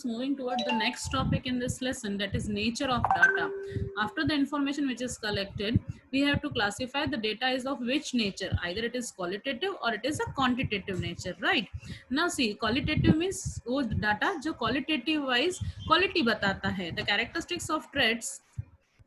moving toward the next topic in this lesson, that is nature of data. After the information which is collected, we have to classify the data is of which nature. Either it is qualitative or it is a quantitative nature, right? Now see, qualitative means वो data जो qualitative wise quality बताता है. The characteristics of traits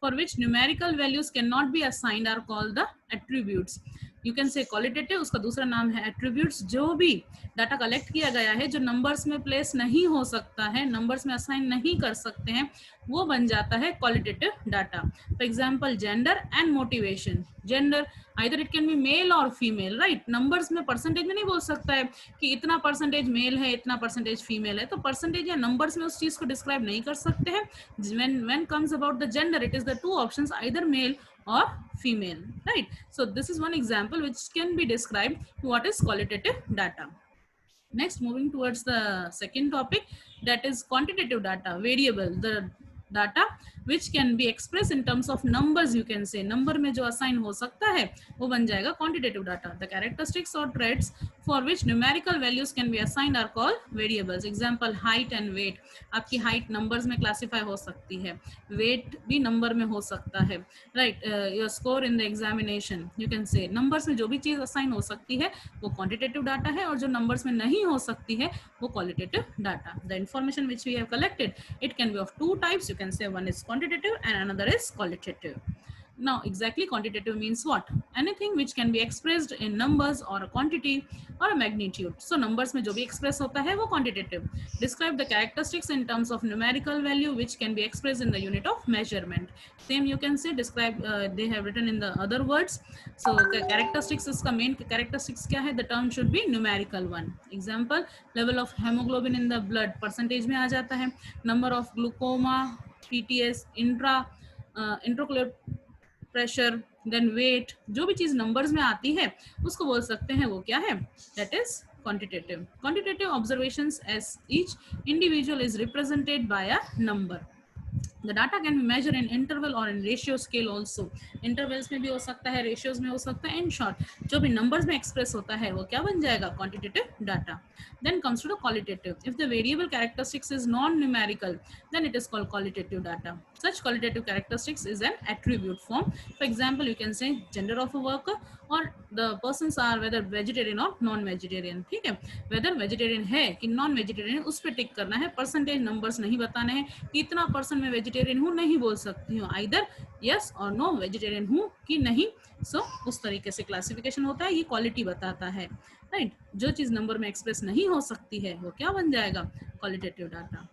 for which numerical values cannot be assigned are called the attributes. You can say qualitative, उसका दूसरा नाम है attributes. जो भी डाटा कलेक्ट किया गया है जो नंबर्स में प्लेस नहीं हो सकता है, नंबर्स में असाइन नहीं कर सकते हैं, वो बन जाता है qualitative data. For example gender and motivation. Gender either it can be male और फीमेल, राइट. नंबर्स में परसेंटेज में नहीं बोल सकता है कि इतना परसेंटेज मेल है इतना परसेंटेज फीमेल है, तो परसेंटेज या नंबर्स में उस चीज को डिस्क्राइब नहीं कर सकते हैं. when comes about the gender, it is the two options, either male or female, right? So this is one example which can be described what is qualitative data. Next, moving towards the second topic, that is quantitative data. Variable, the data which can be expressed in terms of numbers. You can say number में जो assign हो सकता है वो बन जाएगा quantitative data. The characteristics or traits for which numerical values can be assigned are called variables. Example, height and weight. आपकी height numbers में classify हो सकती है, weight भी number में हो सकता है, right? Your score in the examination, you can say numbers में जो भी चीज assign हो सकती है वो quantitative data है, और जो numbers में नहीं हो सकती है वो qualitative data. The information which we have collected, it can be of two types. You can say one is quantitative and another is qualitative. Now exactly quantitative means what? Anything which can be expressed in numbers or a quantity or a magnitude. So numbers में जो भी express होता है वो quantitative. Describe the characteristics in terms of numerical value which can be expressed in the unit of measurement. Same you can say describe, they have written in the other words. So characteristics इसका main characteristics क्या है? The term should be numerical one. Example, level of hemoglobin in the blood percentage में आ जाता है. Number of glaucoma, PTS, intraocular pressure, then weight, जो भी चीज numbers में आती है उसको बोल सकते हैं वो क्या है? That is quantitative. Quantitative observations as each individual is represented by a number. The data can be measured in interval or in ratio scale also. Intervals में भी हो सकता है, ratios में हो सकता है. In short, जो भी numbers में express होता है वो क्या बन जाएगा? Quantitative data. Then comes to the qualitative. If the variable characteristics is non-numerical, then it is called qualitative data. Such qualitative characteristics is an attribute form. For example, you can say gender of a worker, or the persons are whether vegetarian or non-vegetarian. ठीक है, whether vegetarian है कि non-vegetarian उस पर टिक करना है. Percentage numbers नहीं बताने हैं कि इतना परसेंट में वेजिटेरियन हूँ नहीं बोल सकती हूँ, आइदर यस और नो वेजिटेरियन हूँ कि नहीं. सो उस तरीके से क्लासिफिकेशन होता है, ये क्वालिटी बताता है, राइट. जो चीज नंबर में एक्सप्रेस नहीं हो सकती है वो क्या बन जाएगा? Qualitative data.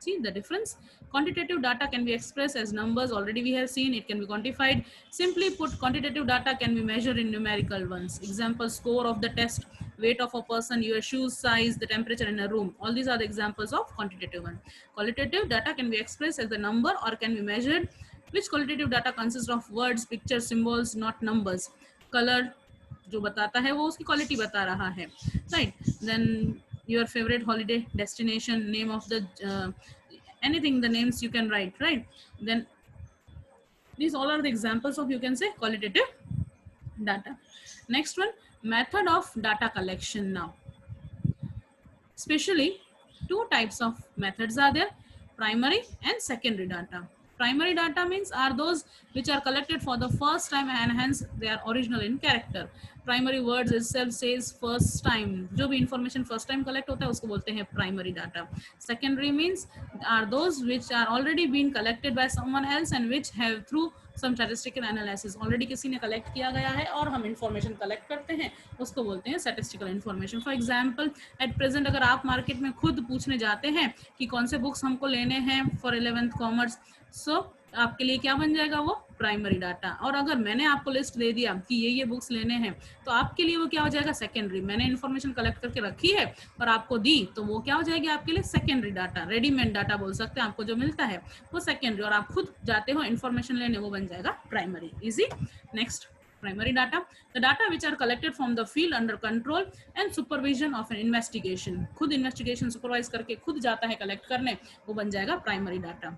See the difference. Quantitative data can be expressed as numbers. Already we have seen it can be quantified. Simply put, quantitative data can be measured in numerical ones. Example, score of the test, weight of a person, your shoes size, the temperature in a room. All these are the examples of quantitative one. Qualitative data can be expressed as the number or can be measured. Which qualitative data consists of words, pictures, symbols, not numbers. Color जो बताता है वो उसकी quality बता रहा है, right. Then your favorite holiday destination, name of the anything, the names you can write, right? Then these all are the examples of, you can say, qualitative data. Next one, method of data collection. Now especially two types of methods are there, primary and secondary data. Primary data means are those which are collected for the first time and hence they are original in character. Primary words itself says first time. जो भी information first time collect होता है उसको बोलते हैं primary data. Secondary means are those which are already been collected by someone else and which have through some statistical analysis. Already किसी ने collect किया गया है और हम information collect करते हैं उसको बोलते हैं statistical information. For example, at present अगर आप market में खुद पूछने जाते हैं कि कौन से books हमको लेने हैं for 11th commerce, so आपके लिए क्या बन जाएगा? वो प्राइमरी डाटा. और अगर मैंने आपको लिस्ट दे दिया कि ये बुक्स लेने हैं तो आपके लिए वो क्या हो जाएगा? सेकेंडरी. मैंने इन्फॉर्मेशन कलेक्ट करके रखी है और आपको दी तो वो क्या हो जाएगी आपके लिए? Secondary data. रेडीमेड डाटा बोल सकते हैं, आपको जो मिलता है वो सेकेंडरी, और आप खुद जाते हो इन्फॉर्मेशन लेने वो बन जाएगा primary. Easy. Next, primary data, the data which are collected from the field under control and supervision of an investigation. खुद investigation supervise करके खुद जाता है collect करने, वो बन जाएगा primary data.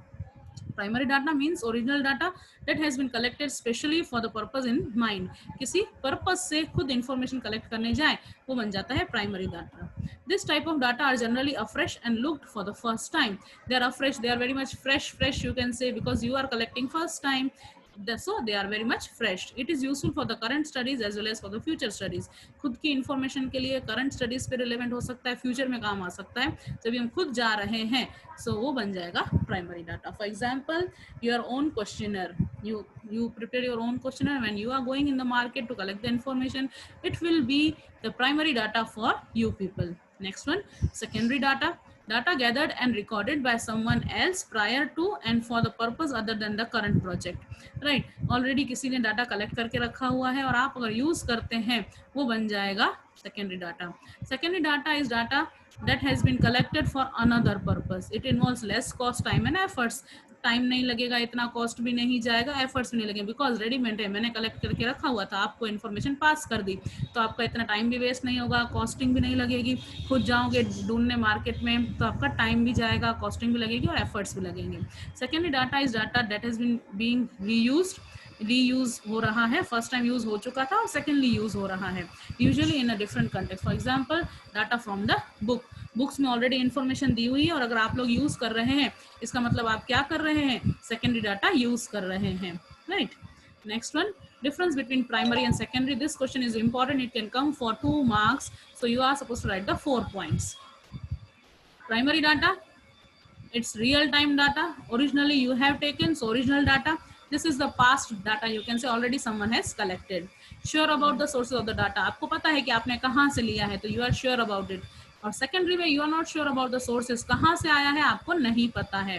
Primary data means original data that has been collected specially for the purpose in mind. किसी पर्पज से खुद इंफॉर्मेशन कलेक्ट करने जाए वो बन जाता है primary data. This type of data are generally afresh and looked for the first time. They are afresh, they are very much fresh you can say, because you are collecting first time. So they are very much fresh. It is useful for the current studies as well as for the future studies. खुद की information के लिए current studies पे relevant हो सकता है, future में काम आ सकता है जब हम खुद जा रहे हैं. सो वो बन जाएगा primary data. For example your own questionnaire, you prepare your own questionnaire. When you are going in the market to collect the information, it will be the primary data for you people. Next one, secondary data. Data gathered and recorded by someone else prior to and for the purpose other than the current project. Right, already किसी ने data collect करके रखा हुआ है और आप अगर use करते हैं वो बन जाएगा secondary data. Secondary data is data that has been collected for another purpose. It involves less cost, time and efforts. Time नहीं लगेगा, इतना कॉस्ट भी नहीं जाएगा, एफर्ट्स भी नहीं लगेंगे, बिकॉज रेडीमेड है, मैंने कलेक्ट करके रखा हुआ था, आपको इन्फॉर्मेशन पास कर दी, तो आपका इतना टाइम भी वेस्ट नहीं होगा, कॉस्टिंग भी नहीं लगेगी. खुद जाओगे ढूंढने मार्केट में तो आपका टाइम भी जाएगा, कॉस्टिंग भी लगेगी और एफर्ट्स भी लगेंगे. Secondary data is data that has been being reuse हो रहा है, फर्स्ट टाइम यूज हो चुका था और सेकेंडली यूज हो रहा है, usually in a different context. For example data from the books में ऑलरेडी इन्फॉर्मेशन दी हुई है और अगर आप लोग यूज कर रहे हैं इसका मतलब आप क्या कर रहे हैं, सेकेंडरी डाटा यूज कर रहे हैं. Right, next one, difference between primary and secondary. This question is important, it can come for 2 marks, so you are supposed to write the 4 points. Primary data, it's real time data, originally you have taken, so original data. This is the past data, you can say already someone has collected. Sure about the sources of the data, आपको पता है कि आपने कहाँ से लिया है तो you are sure about it. और सेकेंडरी में you are not sure about the sources, कहाँ से आया है आपको नहीं पता है.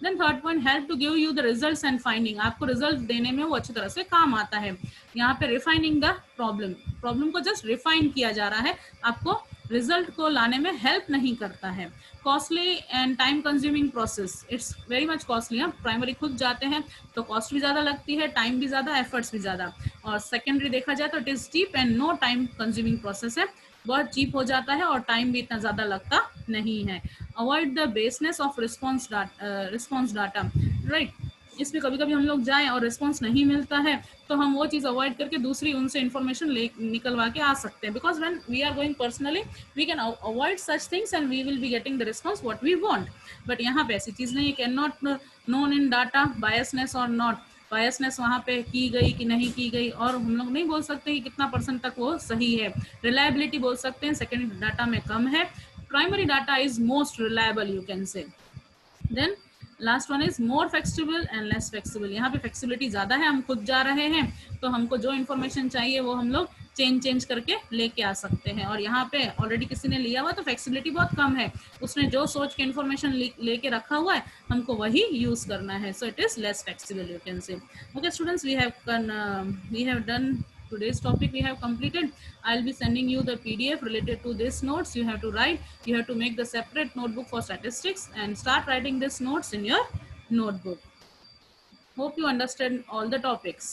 Then third point, help to give you the results and finding, आपको रिजल्ट देने में वो अच्छी तरह से काम आता है. यहाँ पे रिफाइनिंग द प्रॉब्लम को जस्ट रिफाइन किया जा रहा है, आपको रिजल्ट को लाने में हेल्प नहीं करता है. Costly and time consuming process, it's very much costly. Primary खुद जाते हैं तो कॉस्ट भी ज़्यादा लगती है, टाइम भी ज़्यादा, एफर्ट्स भी ज़्यादा. और सेकेंडरी देखा जाए तो it is cheap and no time consuming process है, बहुत चीप हो जाता है और टाइम भी इतना ज़्यादा लगता नहीं है. Avoid the baseness of response data. Right, इसमें कभी कभी हम लोग जाएं और रिस्पॉन्स नहीं मिलता है तो हम वो चीज़ अवॉइड करके दूसरी उनसे इन्फॉर्मेशन निकलवा के आ सकते हैं, because when we are going personally we can avoid such things and we will be getting the response what we want. But यहाँ पे ऐसी चीज़ नहीं है, can not known in data biasness और नॉट बायसनेस वहाँ पे की गई कि नहीं की गई, और हम लोग नहीं बोल सकते कि कितना % तक वो सही है. रिलायबिलिटी बोल सकते हैं, सेकेंडरी डाटा में कम है. Primary data is most reliable you can say. Then last one is more flexible and less flexible. यहाँ पे फ्लेक्सिबिलिटी ज़्यादा है, हम खुद जा रहे हैं तो हमको जो इन्फॉर्मेशन चाहिए वो हम लोग चेंज करके लेके आ सकते हैं. और यहाँ पे ऑलरेडी किसी ने लिया हुआ तो फ्लेक्सिबिलिटी बहुत कम है, उसने जो सोच के इन्फॉर्मेशन लेके रखा हुआ है हमको वही यूज करना है. So it is less flexible you can say. Okay students, we have done today's topic, we have completed. I'll be sending you the PDF related to this notes. You have to write, you have to make the separate notebook for statistics and start writing these notes in your notebook. Hope you understand all the topics.